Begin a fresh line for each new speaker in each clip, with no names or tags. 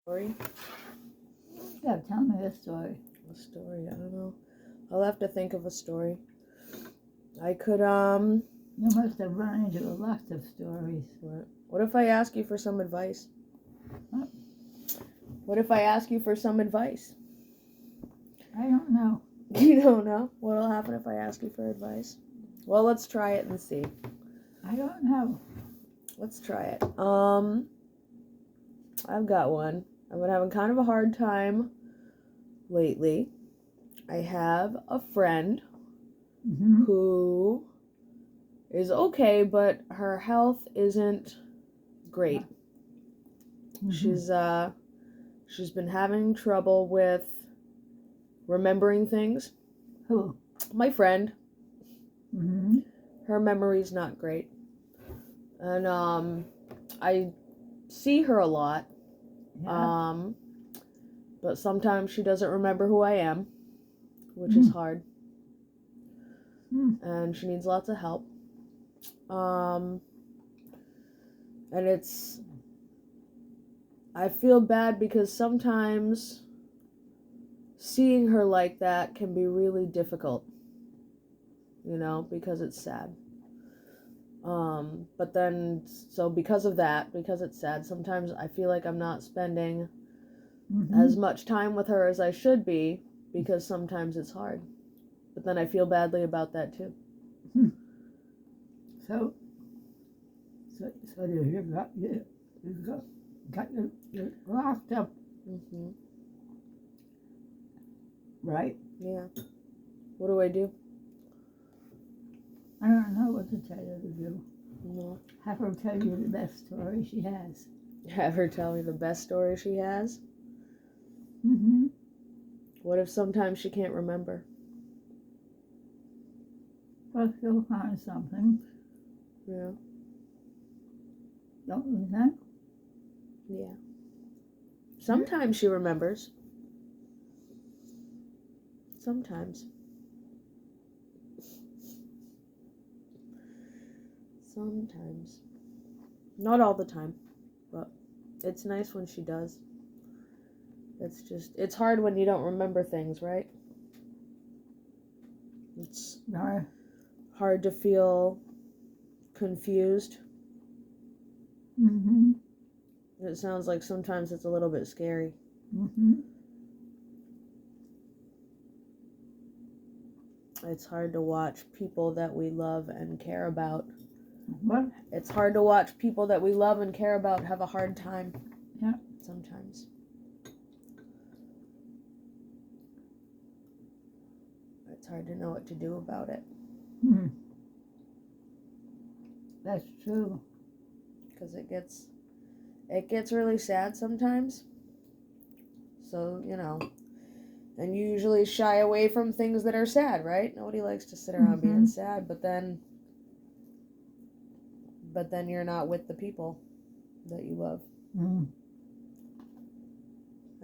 Story?
Yeah, tell me a story.
A story, I don't know. I'll have to think of a story. I could,
You must have run into a lot of stories.
what if I ask you for some advice?
What?
What if I ask you for some advice?
I don't know.
You don't know what'll happen if I ask you for advice? Well, let's try it and see.
I don't know.
Let's try it. I've got one. I've been having kind of a hard time lately. I have a friend who is okay, but her health isn't great. She's been having trouble with remembering things.
Who?
My friend.
Mm-hmm.
Her memory's not great. And I see her a lot.
Yeah.
But sometimes she doesn't remember who I am, which is hard. And she needs lots of help. And I feel bad because sometimes seeing her like that can be really difficult, because it's sad. But then, so because of that, because it's sad, sometimes I feel like I'm not spending as much time with her as I should be, because sometimes it's hard. But then I feel badly about that too.
So you got you locked up, right?
Yeah. What do I do?
I don't know what to tell you to do.
No.
Have her tell you the best story she has.
Have her tell me the best story she has? What if sometimes she can't remember?
Well, she'll find something.
Yeah.
Don't you think?
Yeah. Sometimes she remembers. Sometimes. Sometimes. Not all the time, but it's nice when she does. It's hard when you don't remember things, right? It's hard to feel confused. It sounds like sometimes it's a little bit scary. It's hard to watch people that we love and care about.
What?
It's hard to watch people that we love and care about have a hard time.
Yeah.
Sometimes. It's hard to know what to do about it.
That's true.
Because it gets really sad sometimes. So, and you usually shy away from things that are sad, right? Nobody likes to sit around being sad, but then you're not with the people that you love. I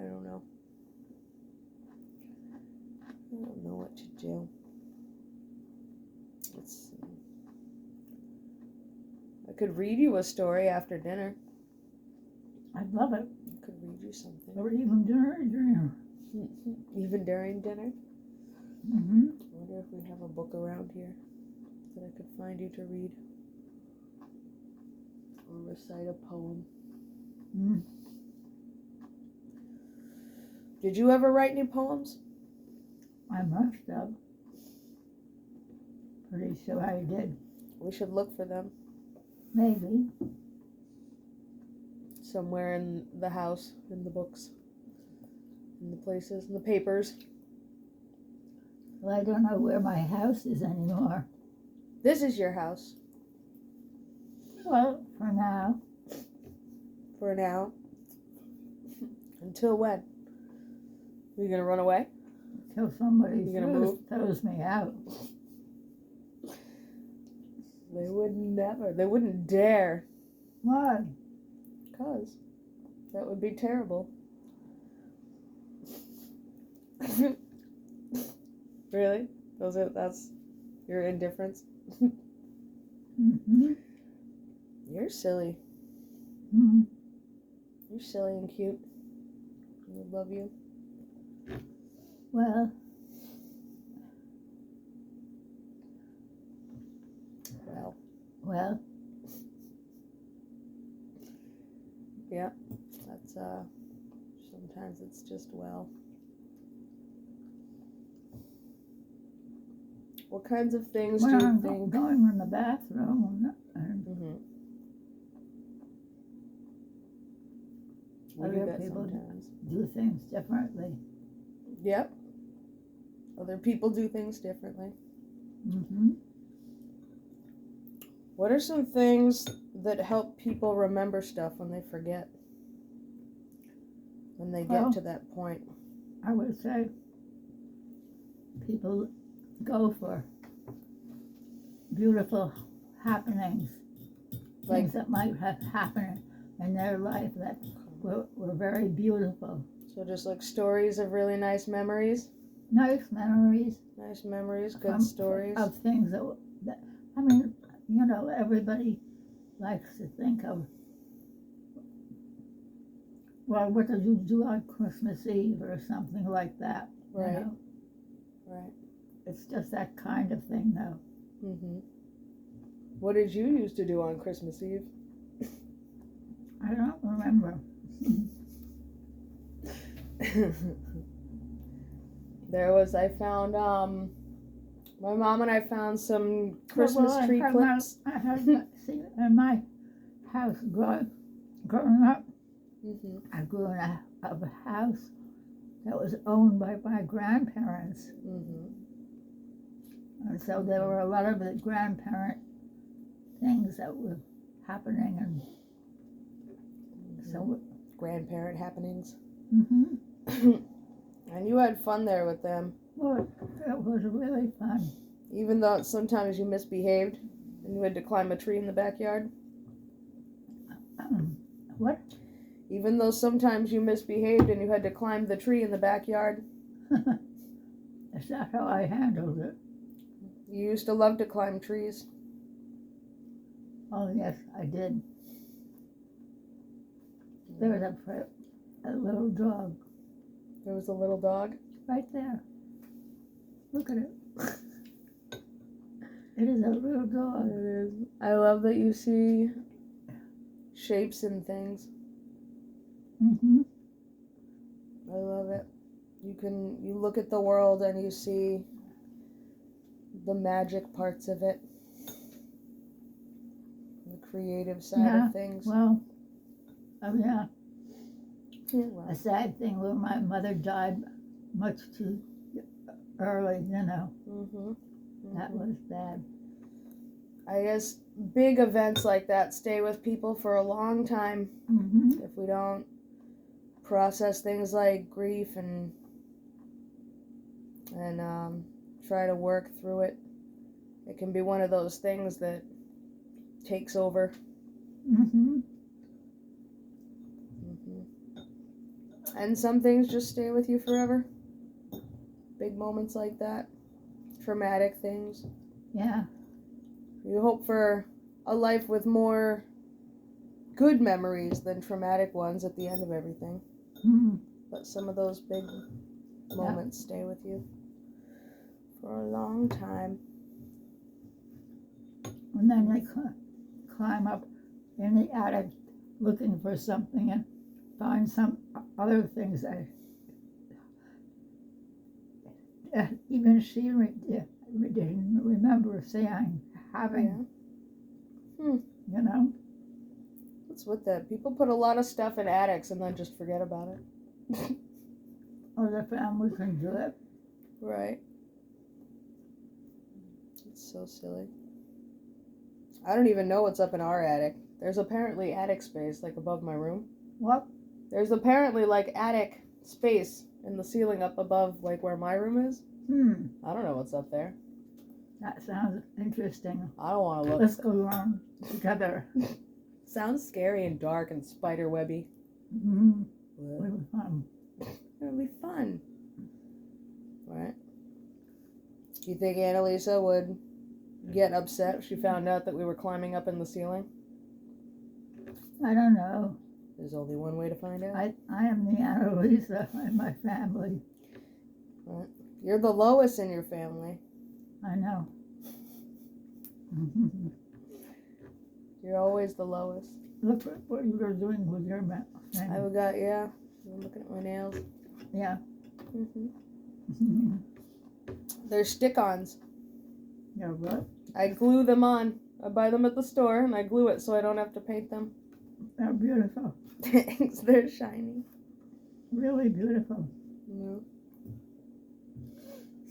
don't know. I don't know what to do. Let's see. I could read you a story after dinner.
I'd love it.
I could read you something.
Or even dinner.
Even during dinner? I wonder if we have a book around here that I could find you to read. Or recite a poem. Did you ever write any poems?
I must have. Pretty sure I did.
We should look for them.
Maybe.
Somewhere in the house, in the books, in the places, in the papers.
Well, I don't know where my house is anymore.
This is your house.
Well, for now.
For now. Until when? Are you going to run away?
Until somebody throws me out.
They would never. They wouldn't dare.
Why?
Because that would be terrible. Really? That's your indifference? You're silly. You're silly and cute. would love you?
Well,
Well, yeah, that's sometimes it's just well. What kinds of things
when
do you
I'm
think?
going in the bathroom and
Mm-hmm. We do
other
that
people
sometimes.
do things differently.
Yep. Other people do things differently.
Mm-hmm.
What are some things that help people remember stuff when they forget? When they get
Well,
to that point?
I would say people go for beautiful happenings,
Like,
things that might have happened in their life that were very beautiful.
so just like stories of really nice memories?
Nice memories
Nice memories, good
from,
stories.
of things that, I mean, you know, everybody likes to think of, well, what did you do on Christmas Eve or something like that?
Right.
You know?
Right.
It's just that kind of thing, though.
Mm-hmm. What did you used to do on Christmas Eve?
I don't remember.
I found, my mom and I found some Christmas tree clips.
I had see, in my house growing up,
Mm-hmm.
I grew in a house that was owned by my grandparents.
Mm-hmm.
And so there were a lot of the grandparent things that were happening, and so.
Grandparent happenings.
Mm-hmm.
And you had fun there with them.
Well, it was really fun.
Even though sometimes you misbehaved and you had to climb a tree in the backyard.
What?
Even though sometimes you misbehaved and you had to climb the tree in the backyard.
That's not how I handled it.
You used to love to climb trees.
Oh, yes, I did. There was a little dog
There was a little dog.
right there. Look at it. It is a little dog.
It is. I love that you see shapes in things.
Mm-hmm.
I love it. You look at the world and you see the magic parts of it. The creative side of things.
Well, oh yeah.
Yeah, well.
A sad thing when my mother died much too early, you know.
Mm-hmm.
That was bad.
I guess big events like that stay with people for a long time.
Mm-hmm.
If we don't process things like grief and try to work through it, it can be one of those things that takes over.
Mm-hmm.
And some things just stay with you forever. Big moments like that. Traumatic things.
Yeah.
You hope for a life with more good memories than traumatic ones at the end of everything.
Mm-hmm.
But some of those big moments stay with you for a long time.
And then they climb up in the attic looking for something and find some other things that even she didn't remember having.
Yeah.
You know?
What's with that? People put a lot of stuff in attics and then just forget about it.
Other family can do it.
Right. It's so silly. I don't even know what's up in our attic. There's apparently attic space, like above my room.
What?
There's apparently like attic space in the ceiling up above, like where my room is. I don't know what's up there.
That sounds interesting.
I don't want to look.
Let's go around together.
Sounds scary and dark and spider webby.
Mm-hmm.
It'll be fun. Right? Do you think Annalisa would get upset if she found out that we were climbing up in the ceiling?
I don't know.
There's only one way to find out.
I am the Annalisa in my family.
You're the Lois in your family.
I know.
You're always the Lois.
Look what you were doing with your thing.
I've got, yeah. I'm looking at my nails.
Yeah.
They're stick-ons.
Yeah, what?
I glue them on. I buy them at the store and I glue it so I don't have to paint them.
They're beautiful.
Thanks. They're shiny.
Really beautiful.
Yeah.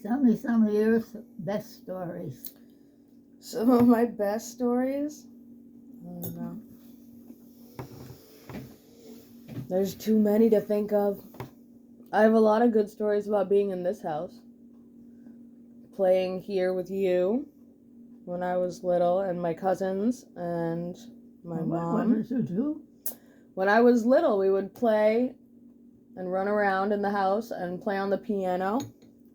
Tell me some of your best stories.
Some of my best stories? I don't know. There's too many to think of. I have a lot of good stories about being in this house. Playing here with you when I was little, and my cousins and my mom.
What did you do?
When I was little, we would play and run around in the house and play on the piano.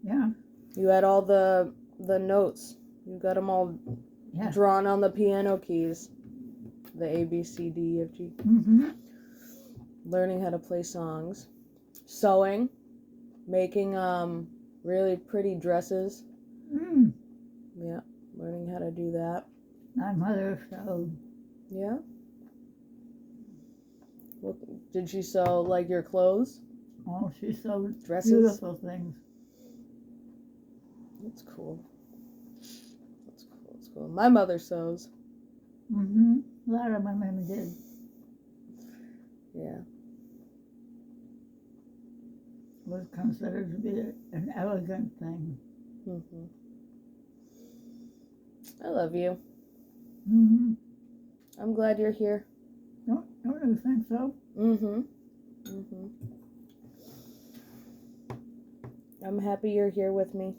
Yeah.
You had all the notes. You got them all drawn on the piano keys. The A, B, C, D, E, F, G. Learning how to play songs. Sewing. Making really pretty dresses. Yeah. Learning how to do that.
My mother sewed.
Yeah. Well, did she sew like your clothes?
Oh, she sewed
Dresses?
beautiful things.
That's cool. That's cool. That's cool. My mother sews.
A lot of women did.
Yeah.
Was considered to be an elegant thing.
I love you. I'm glad you're here.
Don't you think so?
I'm happy you're here with me.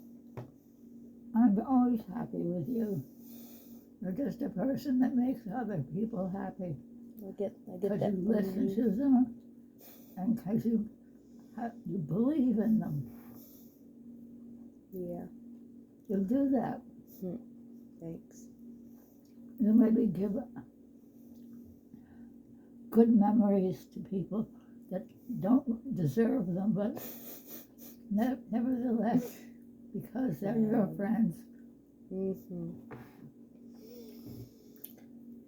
I'm always happy with you. You're just a person that makes other people happy.
I get
Because
that.
you listen to them and because you believe in them.
Yeah.
You'll do that.
Thanks.
You maybe give good memories to people that don't deserve them, but nevertheless, because they're your friends.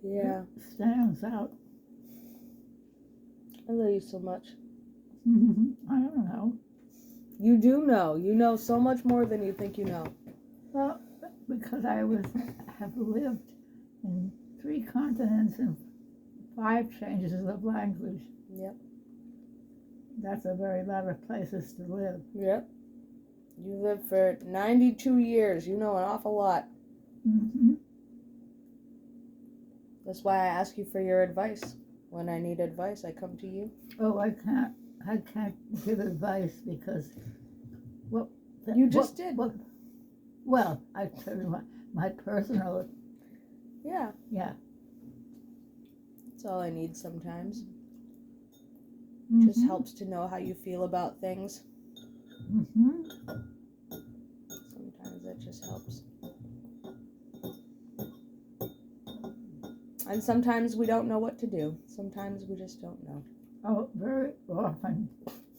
Yeah.
It stands out.
I love you so much.
I don't know.
You do know. You know so much more than you think you know.
Well, because I have lived in 3 continents and 5 changes of language.
Yep.
That's a very lot of places to live.
Yep. You lived for 92 years. You know an awful lot. That's why I ask you for your advice. When I need advice, I come to you.
Oh, I can't give advice because
You just did.
Well, I tell you my personal.
Yeah.
Yeah.
That's all I need sometimes. Just helps to know how you feel about things. Sometimes that just helps. And sometimes we don't know what to do. Sometimes we just don't know.
Oh, very often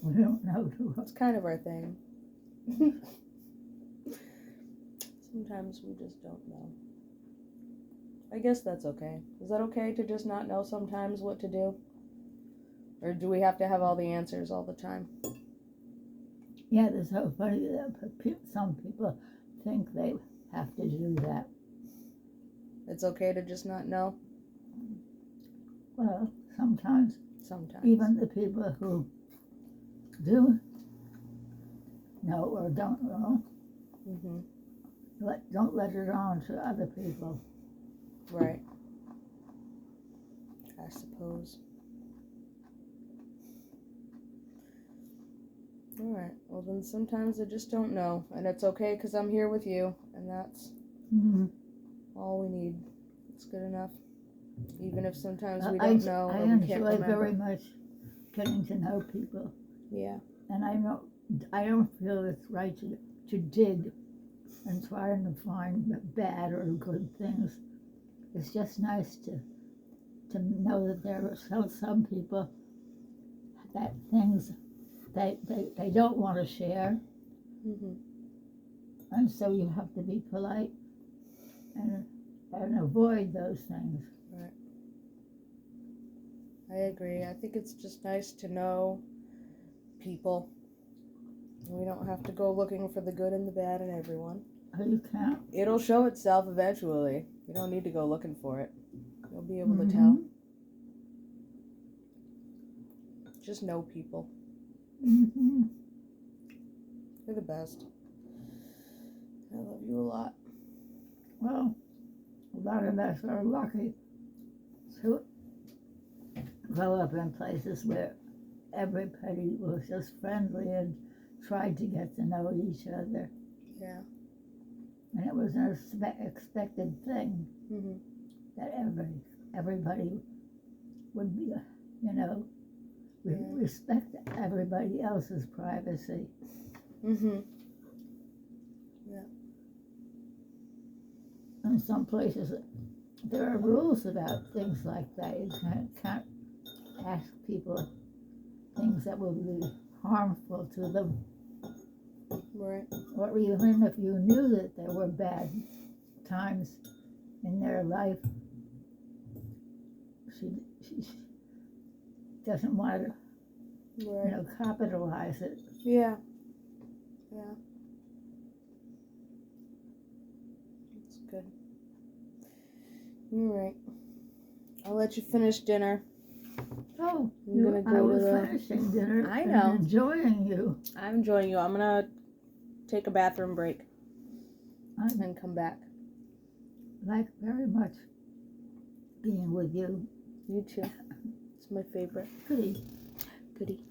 we don't know too much.
It's kind of our thing. Sometimes we just don't know. I guess that's okay. Is that okay to just not know sometimes what to do? Or do we have to have all the answers all the time?
Yeah, it's so funny that some people think they have to do that.
It's okay to just not know?
Well, sometimes.
Sometimes.
Even the people who do know or don't know, don't let it on to other people.
Right. I suppose. Alright, well then sometimes I just don't know. And it's okay because I'm here with you. And that's all we need. It's good enough. Even if sometimes we don't know or we can't remember.
I enjoy very much getting to know people.
Yeah.
And I don't feel it's right to dig and trying to find bad or good things. It's just nice to know that there are some people that things they don't want to share,
Mhm.
and so you have to be polite and avoid those things.
I agree. I think it's just nice to know people. We don't have to go looking for the good and the bad in everyone.
Oh, you can't.
It'll show itself eventually. You don't need to go looking for it. You'll be able to
Mhm.
tell. Just know people.
Mhm.
You're the best. I love you a lot.
Well, a lot of us are lucky to grow up in places where everybody was just friendly and tried to get to know each other.
Yeah.
And it was an expected thing
Mhm.
that everybody would be,
Yeah.
respect everybody else's privacy.
Mhm.
In some places, there are rules about things like that. You can't ask people things that will be harmful to them,
Right.
or even if you knew that there were bad times in their life, she doesn't want to,
Right.
capitalize it.
Yeah. Yeah. That's good. All right. I'll let you finish dinner.
Oh,
I'm gonna
I
go
was
to the.
finishing dinner
I know.
and enjoying you.
I'm enjoying you. I'm gonna take a bathroom break
I
and come back.
like very much being with you.
You too. It's my favorite.
Goody.
Goodie.